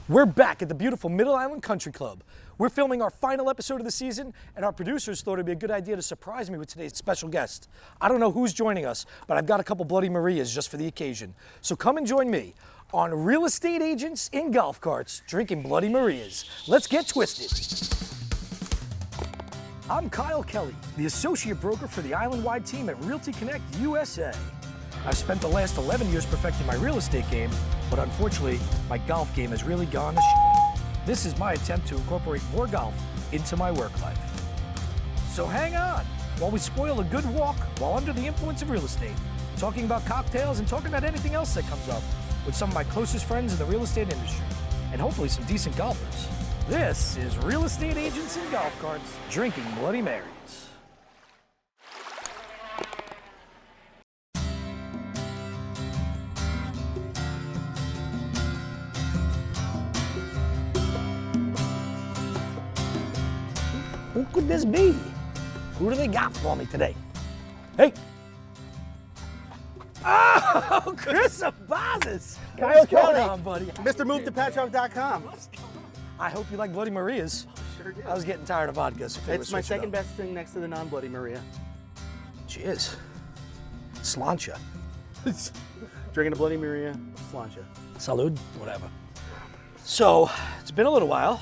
We're back at the beautiful Middle Island Country Club. We're filming our final episode of the season, and our producers thought it'd be a good idea to surprise me with today's special guest. I don't know who's joining us, but I've got a couple Bloody Marias just for the occasion. So come and join me on Real Estate Agents in Golf Carts drinking Bloody Marias. Let's get twisted. I'm Kyle Kelly, the associate broker for the island-wide team at Realty Connect USA. I've spent the last 11 years perfecting my real estate game, but unfortunately, my golf game has really gone to shit. This is my attempt to incorporate more golf into my work life. So hang on, while we spoil a good walk while under the influence of real estate, talking about cocktails and talking about anything else that comes up with some of my closest friends in the real estate industry, and hopefully some decent golfers. This is Real Estate Agents in Golf Carts drinking Bloody Marys. Who could this be? Who do they got for me today? Hey! Oh, Chris Abazis! Kyle Kelly, Going on, buddy? MrMoveToPatchogue.com. I hope you like Bloody Marias. Sure do. I was getting tired of vodka, so It's my second best thing next to the non-Bloody Maria. Cheers. Slancha. Drinking a Bloody Maria, slancha. Salud, whatever. So, it's been a little while.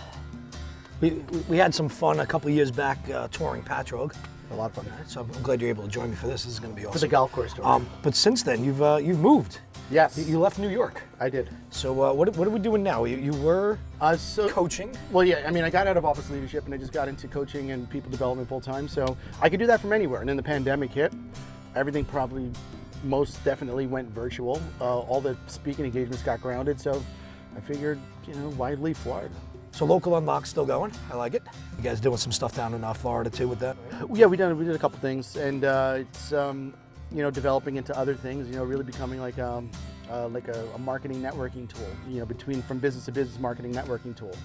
We had some fun a couple years back touring Patchogue. A lot of fun. So I'm glad you're able to join me for this. This is going to be awesome. For the golf course tour. But since then, you've moved. Yes. You left New York. I did. So what are we doing now? You were coaching? Well, yeah, I mean, I got out of office leadership and I just got into coaching and people development full time. So I could do that from anywhere. And then the pandemic hit. Everything probably most definitely went virtual. All the speaking engagements got grounded. So I figured, why leave Florida? So Local Unlocked still going. I like it. You guys doing some stuff down in Florida too with that? Yeah, we did a couple things, and it's developing into other things. Really becoming like a marketing networking tool. From business to business marketing networking tool.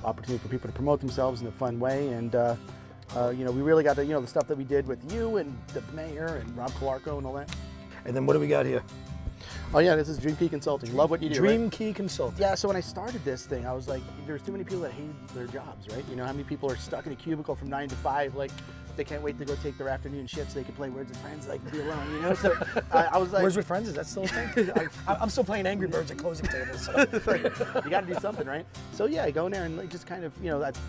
Opportunity for people to promote themselves in a fun way, and we really got the stuff that we did with you and the mayor and Rob Calarco and all that. And then what do we got here? Oh yeah, this is Dream Key Consulting. Love what you do. Dream right? Key Consulting. Yeah, so when I started this thing, I was like, there's too many people that hate their jobs, right? How many people are stuck in a cubicle from 9 to 5, like they can't wait to go take their afternoon shit so they can play Words with Friends, like be alone, So I was like, Words with Friends, is that still a thing? I'm still playing Angry Birds at closing tables. So. You got to do something, right? So yeah, I go in there and just kind of,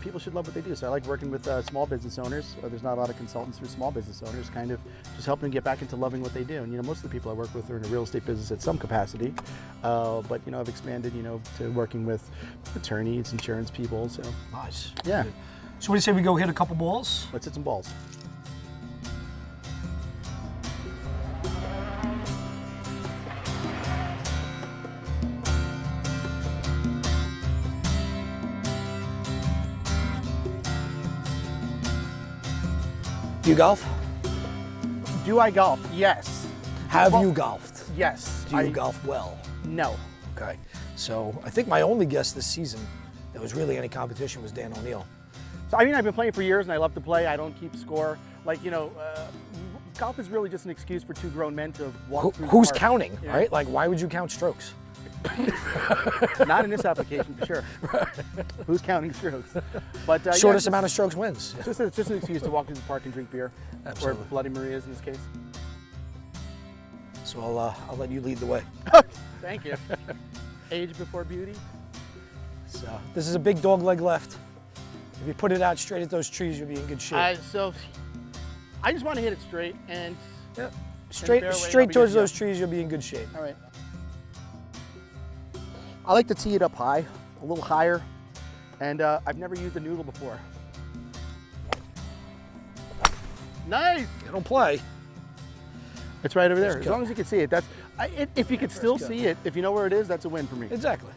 people should love what they do. So I like working with small business owners. There's not a lot of consultants for small business owners, kind of just helping them get back into loving what they do. And most of the people I work with are in the real estate business at some capacity. But I've expanded, to working with attorneys, insurance people. So Nice. Yeah. So what do you say we go hit a couple balls? Let's hit some balls. Do you golf? Do I golf? Yes. Have you golfed? Yes. Do you golf well? No. Okay. So I think my only guess this season that was really any competition was Dan O'Neill. So I've been playing for years and I love to play. I don't keep score. Golf is really just an excuse for two grown men to walk through. Who's the park. counting, right? Like, why would you count strokes? Not in this application, for sure. Who's counting strokes? But shortest amount of strokes wins. It's just an excuse to walk through the park and drink beer. Absolutely. Or Bloody Marias in this case. So I'll let you lead the way. Thank you. Age before beauty. So this is a big dog leg left. If you put it out straight at those trees, you'll be in good shape. So I just want to hit it straight and Straight towards those trees, you'll be in good shape. All right. I like to tee it up high, a little higher, and I've never used a noodle before. Nice. You don't play. It's right over there. Let's As go. long as you can see it, if you could still see it, if you know where it is, that's a win for me. Exactly.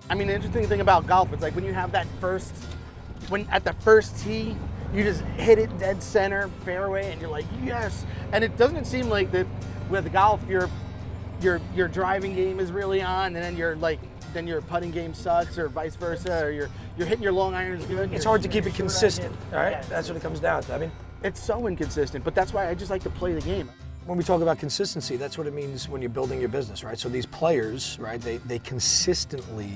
The interesting thing about golf, it's like when you have that at the first tee, you just hit it dead center fairway, and you're like, yes. And it doesn't seem like that with golf, your driving game is really on, and then your putting game sucks, or vice versa, or you're hitting your long irons good. It's hard to keep it consistent, all right? That's what it comes down to. It's so inconsistent, but that's why I just like to play the game. when we talk about consistency, that's what it means when you're building your business, right? So these players, right, they consistently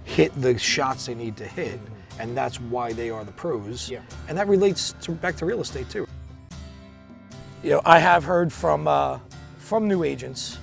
hit the shots they need to hit, and that's why they are the pros. Yeah. And that relates back to real estate too. You know, I have heard from new agents,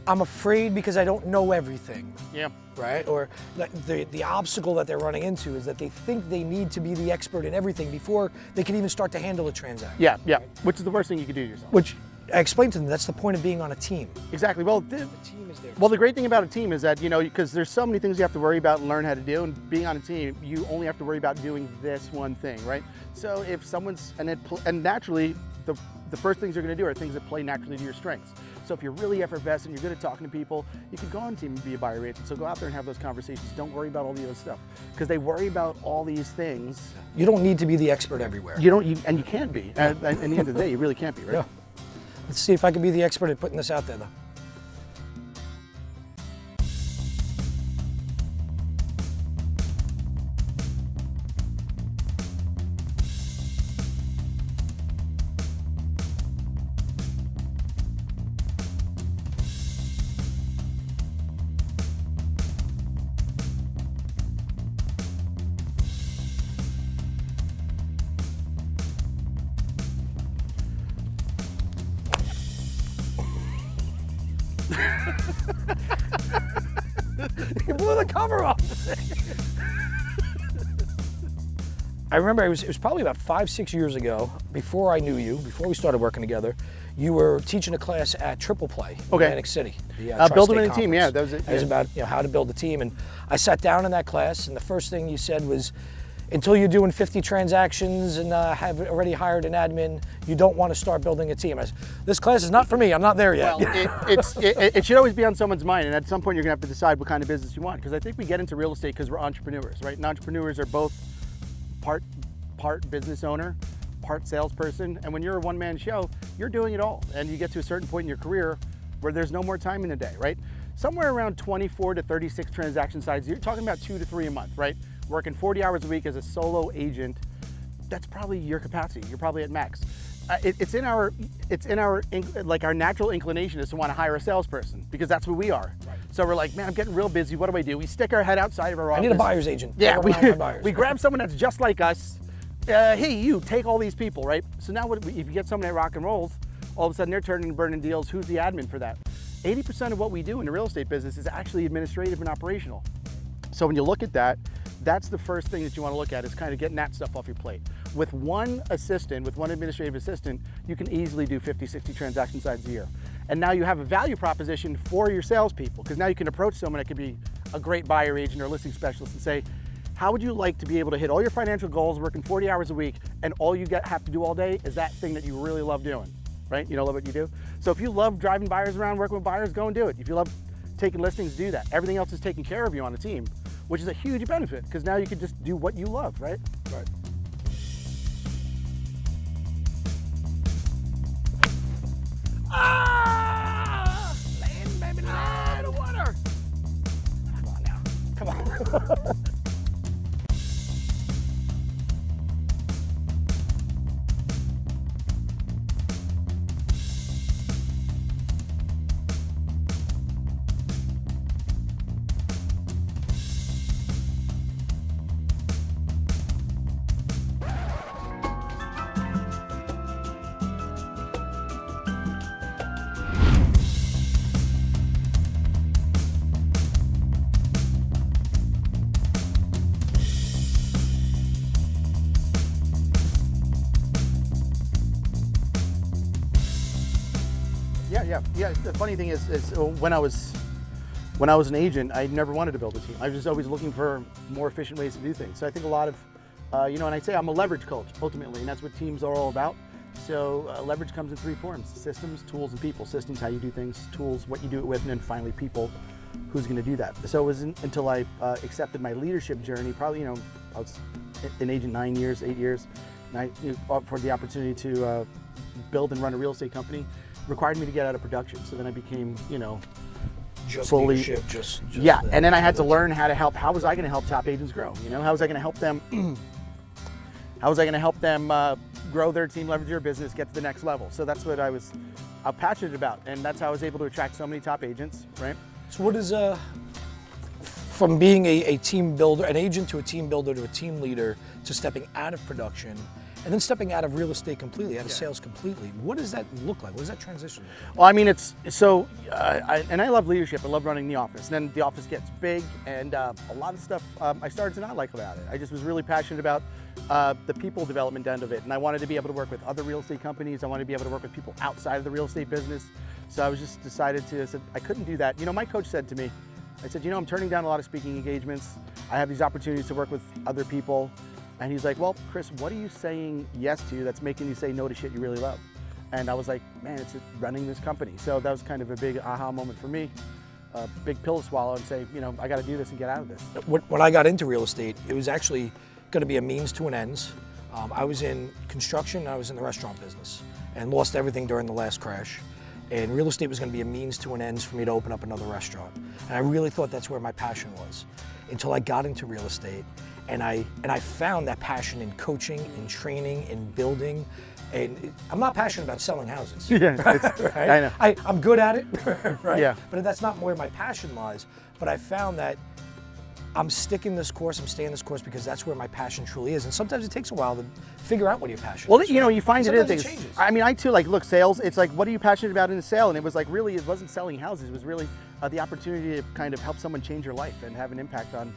I'm afraid because I don't know everything. Yeah. Right? Or the obstacle that they're running into is that they think they need to be the expert in everything before they can even start to handle a transaction. Yeah, yeah. Which is the worst thing you could do to yourself. Which I explained to them, that's the point of being on a team. Exactly. Well, The team is there. well, the great thing about a team is that, you know, because there's so many things you have to worry about and learn how to do, and being on a team, you only have to worry about doing this one thing, right? So if someone's, and naturally, the first things you're going to do are things that play naturally to your strengths. So if you're really effervescent, you're good at talking to people, you can go on team and be a buyer agent. So go out there and have those conversations. Don't worry about all the other stuff, because they worry about all these things. You don't need to be the expert everywhere. You don't, and you can't be. At the end of the day, you really can't be, right? Yeah. Let's see if I can be the expert at putting this out there, though. You blew the cover off. I remember it was probably about 5-6 years ago, before I knew you, before we started working together. You were teaching a class at Triple Play in Atlantic City. The Build a Tri-State winning team, yeah, Conference. that was it, It was yeah. about, you know, how to build a team, and I sat down in that class, and the first thing you said was, until you're doing 50 transactions and have already hired an admin, you don't want to start building a team. I said, this class is not for me. I'm not there yet. Well, it should always be on someone's mind, and at some point you're gonna have to decide what kind of business you want. Because I think we get into real estate because we're entrepreneurs, right? And entrepreneurs are both part business owner, part salesperson, and when you're a one-man show, you're doing it all. And you get to a certain point in your career where there's no more time in the day, right? Somewhere around 24 to 36 transaction sides. You're talking about 2 to 3 a month, right? Working 40 hours a week as a solo agent, that's probably your capacity. You're probably at max. It's in our natural inclination is to want to hire a salesperson, because that's what we are. Right. So we're like, man, I'm getting real busy. What do? We stick our head outside of our office. I need a buyer's agent. Yeah, buyers. we grab someone that's just like us. Hey, you take all these people, right? So now, if you get someone that rock and rolls, all of a sudden they're turning and burning deals. Who's the admin for that? 80% of what we do in the real estate business is actually administrative and operational. So when you look at that, that's the first thing that you want to look at, is kind of getting that stuff off your plate. With one assistant, with one administrative assistant, you can easily do 50, 60 transaction sides a year. And now you have a value proposition for your salespeople, because now you can approach someone that could be a great buyer agent or listing specialist and say, how would you like to be able to hit all your financial goals working 40 hours a week, and all you have to do all day is that thing that you really love doing, right? You know, love what you do. So if you love driving buyers around, working with buyers, go and do it. If you love taking listings, do that. Everything else is taken care of you on the team, which is a huge benefit, because now you can just do what you love, right? Right. Ah! Land, baby, land of water. Come on now. Come on. Yeah. The funny thing is when I was an agent, I never wanted to build a team. I was just always looking for more efficient ways to do things. So I think a lot of, and I say I'm a leverage coach ultimately, and that's what teams are all about. So leverage comes in 3 forms: systems, tools, and people. Systems, how you do things; tools, what you do it with; and then finally people, who's going to do that. So it wasn't until I accepted my leadership journey, probably, I was an agent 9 years, 8 years, and I offered the opportunity to build and run a real estate company. Required me to get out of production, so then I became, Just fully, leadership, just yeah. that. And then I had to learn how to help. How was I going to help top agents grow? How was I going to help them? How was I going to help them grow their team, leverage their business, get to the next level. So that's what I was passionate about, and that's how I was able to attract so many top agents, right? So what is from being a team builder, an agent to a team builder to a team leader to stepping out of production and then stepping out of real estate completely, out of sales completely, what does that look like? What does that transition look like? Well, I mean, it's so, I love leadership. I love running the office. And then the office gets big, and a lot of stuff I started to not like about it. I just was really passionate about the people development end of it, and I wanted to be able to work with other real estate companies. I wanted to be able to work with people outside of the real estate business. So I was just decided to, I said, I couldn't do that. You know, my coach said to me, I said, you know, I'm turning down a lot of speaking engagements. I have these opportunities to work with other people. And he's like, well, Chris, what are you saying yes to that's making you say no to shit you really love? And I was like, man, it's running this company. So that was kind of a big aha moment for me, a big pill to swallow and say, you know, I got to do this and get out of this. When I got into real estate, it was actually going to be a means to an ends. I was in construction, I was in the restaurant business, and lost everything during the last crash. And real estate was going to be a means to an ends for me to open up another restaurant. And I really thought that's where my passion was, until I got into real estate. And I found that passion in coaching, in training, in building. And I'm not passionate about selling houses. Yeah, right? I know. I'm good at it, right? Yeah. But that's not where my passion lies. But I found that I'm sticking this course, I'm staying this course because that's where my passion truly is. And sometimes it takes a while to figure out what your passion Well, is. you know, you find it in Sometimes things. changes. I mean, I too, like, look, sales, it's like, what are you passionate about in a sale? And it was like, really, it wasn't selling houses. It was really the opportunity to kind of help someone change their life and have an impact on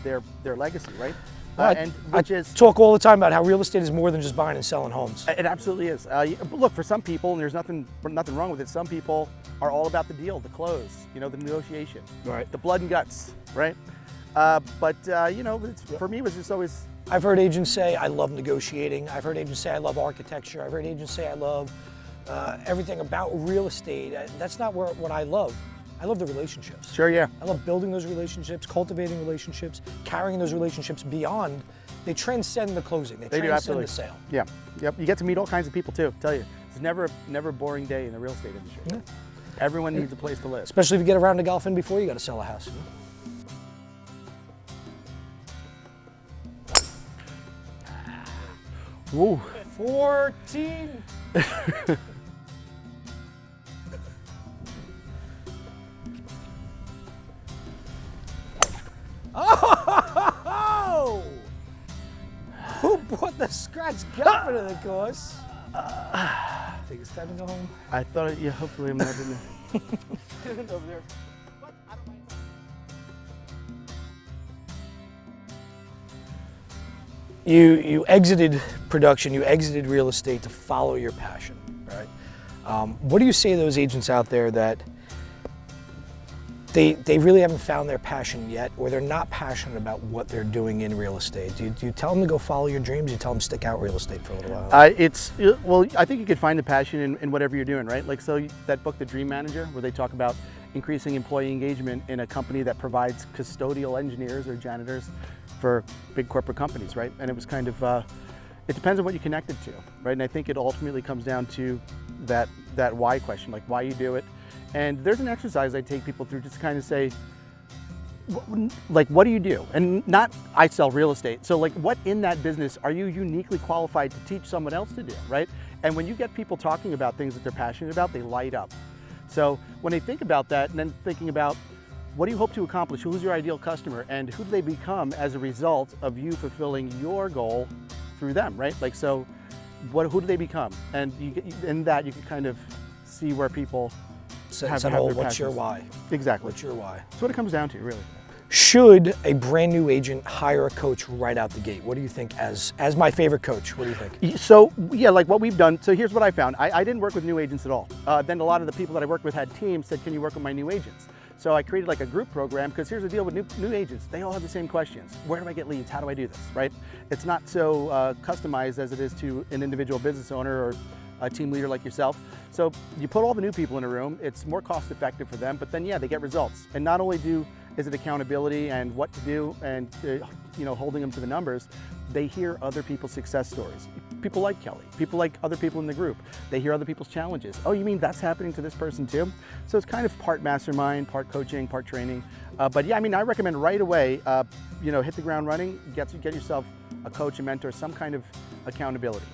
their legacy, right? And which is talk all the time about how real estate is more than just buying and selling homes. It absolutely is. Look, for some people, and there's nothing wrong with it. Some people are all about the deal, the close, you know, the negotiation, Right. the blood and guts, right? You know, for me, it was just always. I've heard agents say, I love negotiating. I've heard agents say, I love architecture. I've heard agents say, I love everything about real estate. That's not what I love. I love the relationships. Sure, yeah. I love building those relationships, cultivating relationships, carrying those relationships beyond. They transcend the closing. They They do, transcend absolutely. the sale. Yeah, yep. You get to meet all kinds of people too. Tell you, it's never a boring day in the real estate industry. Yeah. Everyone needs a place to live. Especially if you get around to golfing before you got to sell a house. Woo. 14. Oh! Who brought the scratch golf into the course? Think it's time to go home. I thought, yeah. Hopefully, I'm not in there. Over there. You exited production, you exited real estate to follow your passion, right? What do you say to those agents out there that they really haven't found their passion yet, or they're not passionate about what they're doing in real estate? Do you tell them to go follow your dreams? Do you tell them to stick out real estate for a little while? Well, I think you could find the passion in whatever you're doing, right? Like, so that book, The Dream Manager, where they talk about increasing employee engagement in a company that provides custodial engineers or janitors for big corporate companies, right? And it was kind of, it depends on what you connected to, right? And I think it ultimately comes down to that why question, like why you do it. And there's an exercise I take people through just to kind of say, like, what do you do? And not, I sell real estate. So like, what in that business are you uniquely qualified to teach someone else to do, right? And when you get people talking about things that they're passionate about, they light up. So when they think about that, and then thinking about, what do you hope to accomplish? Who's your ideal customer? And who do they become as a result of you fulfilling your goal through them, right? Like, so who do they become? And in that, you can kind of see where people have their What's your passions. why? Exactly. What's your why? That's what it comes down to, really. Should a brand new agent hire a coach right out the gate? What do you think as my favorite coach? What do you think? So, yeah, like what we've done. So here's what I found. I didn't work with new agents at all. Then a lot of the people that I worked with had teams said, can you work with my new agents? So I created like a group program, because here's the deal with new agents. They all have the same questions. Where do I get leads? How do I do this, right? It's not so customized as it is to an individual business owner or a team leader like yourself. So you put all the new people in a room, it's more cost effective for them, but then yeah, they get results. And not only is it accountability and what to do and holding them to the numbers, they hear other people's success stories. People like Kelly, people like other people in the group. They hear other people's challenges. Oh, you mean that's happening to this person too? So it's kind of part mastermind, part coaching, part training. But yeah, I mean, I recommend right away, hit the ground running, get yourself a coach, a mentor, some kind of accountability.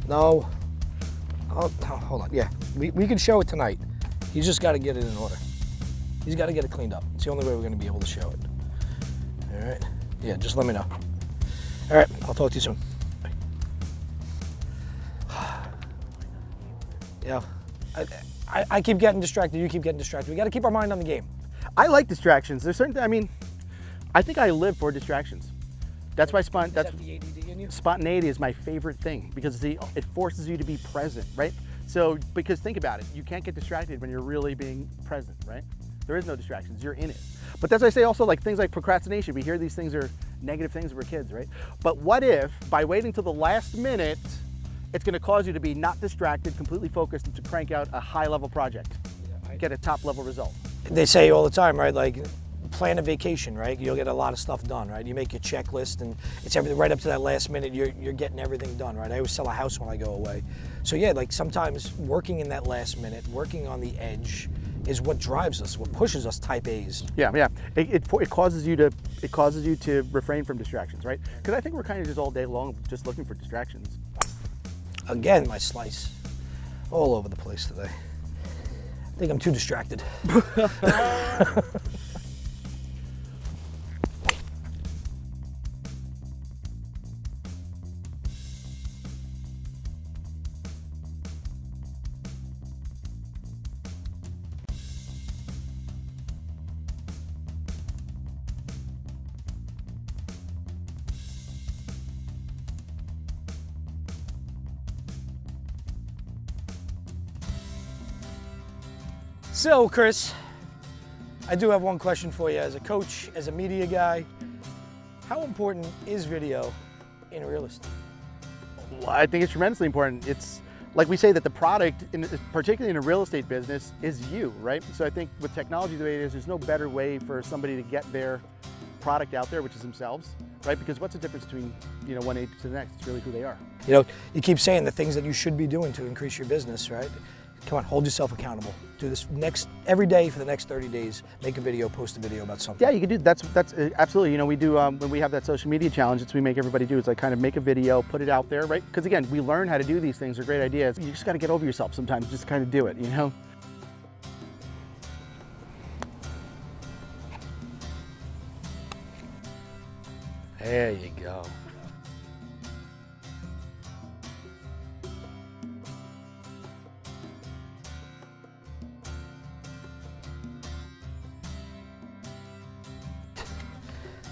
No. Oh, no, hold on. Yeah, we can show it tonight. He's just got to get it in order. He's got to get it cleaned up. It's the only way we're going to be able to show it. All right? Yeah, just let me know. All right, I'll talk to you soon. Yeah, I keep getting distracted. You keep getting distracted. We got to keep our mind on the game. I like distractions. There's certain, I mean, I think I live for distractions. That's why Is that the ADD in you? spontaneity is my favorite thing because it forces you to be present, right? So, because think about it, you can't get distracted when you're really being present, right? There is no distractions, you're in it. But that's why I say also like things like procrastination. We hear these things are negative things when we're kids, right? But what if by waiting till the last minute, it's gonna cause you to be not distracted, completely focused, and to crank out a high level project, get a top level result. They say all the time, right? Like, plan a vacation, right? You'll get a lot of stuff done, right? You make your checklist, and it's everything right up to that last minute. You're getting everything done, right? I always sell a house when I go away. So yeah, like sometimes working in that last minute, working on the edge, is what drives us, what pushes us type A's. Yeah. It causes you to refrain from distractions, right? Because I think we're kind of just all day long just looking for distractions. Again, my slice, all over the place today. I think I'm too distracted. So, Chris, I do have one question for you. As a coach, as a media guy, how important is video in real estate? Well, I think it's tremendously important. It's like we say that the product, particularly in a real estate business, is you, right? So I think with technology the way it is, there's no better way for somebody to get their product out there, which is themselves, right? Because what's the difference between one age to the next? It's really who they are. You know, you keep saying the things that you should be doing to increase your business, right? Come on, hold yourself accountable. Do this every day for the next 30 days. Make a video, post a video about something. Yeah, you can do that's absolutely. We do when we have that social media challenge. It's we make everybody do. It's like kind of make a video, put it out there, right? Because again, we learn how to do these things. They're great ideas. You just got to get over yourself sometimes. Just kind of do it, There you go.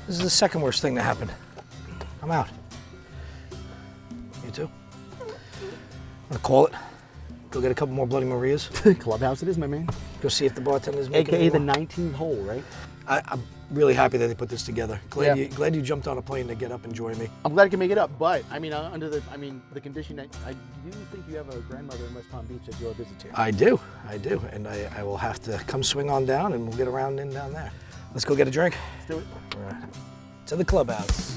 This is the second worst thing that happened. I'm out. You too? I'm gonna call it. Go get a couple more Bloody Marias. Clubhouse it is, my man. Go see if the bartender's making AKA it the 19th hole, right? I'm really happy that they put this together. Glad you jumped on a plane to get up and join me. I'm glad I can make it up, but I mean, under the condition that I do think you have a grandmother in West Palm Beach that you'll visit to. I do, and I will have to come swing on down, and we'll get around in down there. Let's go get a drink. Let's do it. All right. To the clubhouse.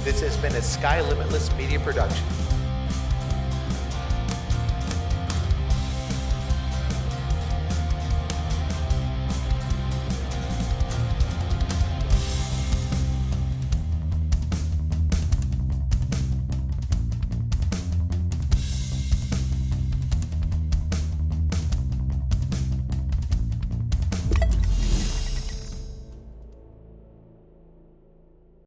This has been a Sky Limitless Media production.